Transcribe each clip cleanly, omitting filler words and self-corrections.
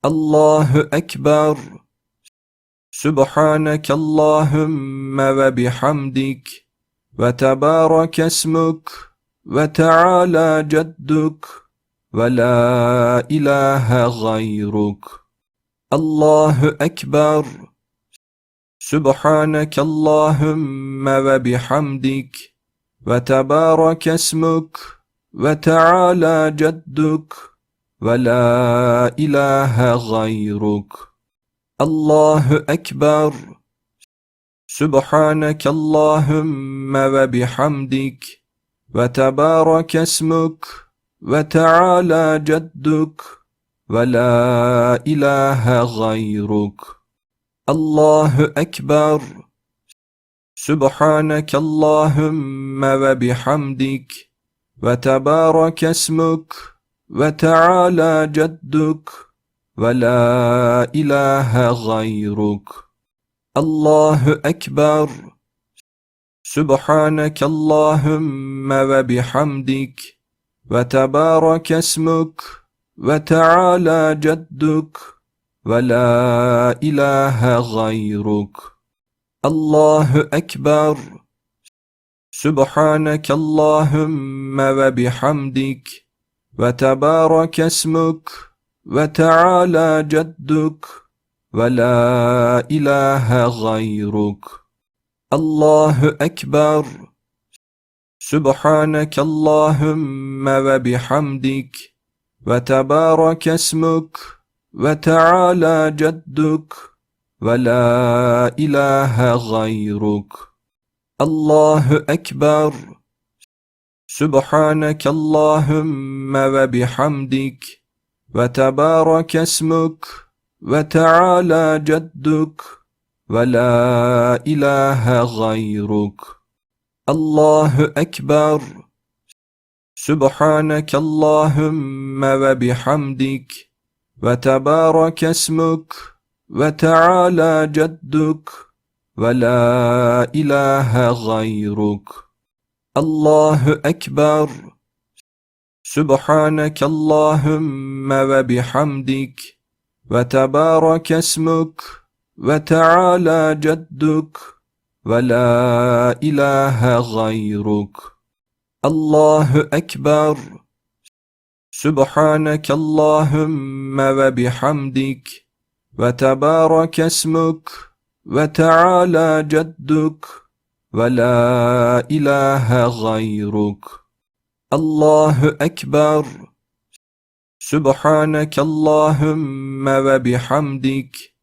Allahu Ekber. Subhaneke Allahümme ve bihamdik ve tebârek esmuk ve teâlâ cedduk ve la ilahe gayruk. Allahu Ekber. Subhaneke Allahümme ve bihamdik ve tebârek esmuk ve teâlâ cedduk ve la ilahe gayruk. Allahu Ekber. Subhaneke Allahümme ve bihamdik ve tebârek esmuk ve teâlâ cedduk ve la ilahe gayruk. Allahu Ekber. Subhaneke Allahümme ve bihamdik ve tebârek esmuk ve teâlâ cedduk ve la ilahe gayruk. Allahu Ekber. Subhaneke Allahümme ve bihamdik ve tebârek esmuk ve teâlâ cedduk ve la ilahe gayruk. Allahu Ekber. Subhaneke Allahümme ve bihamdik ve tebârek esmuk ve teâlâ cedduk ve la ilahe gayruk. Allahu Ekber. Subhaneke Allahümme ve bihamdik ve tebârek esmuk ve teâlâ cedduk ve la ilahe gayruk. Allahu Ekber. Subhaneke Allahümme ve bihamdik ve tebârek esmuk ve teâlâ cedduk ve la ilahe gayruk. Allahu Ekber. Subhaneke Allahümme ve bihamdik ve tebârek esmuk ve teâlâ cedduk ve la ilahe gayruk. Allahu Ekber. Subhaneke Allahümme ve bihamdik ve tebârek esmuk ve teâlâ cedduk ve la ilahe gayruk. Allahu Ekber. Subhaneke Allahümme ve bihamdik ve tebârek esmuk ve teâlâ cedduk ve la ilahe gayruk. Allahu Ekber. Subhaneke Allahümme ve bihamdik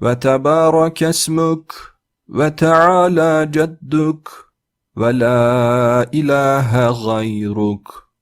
ve tebârek esmuk ve teâlâ cedduk ve la ilahe gayruk.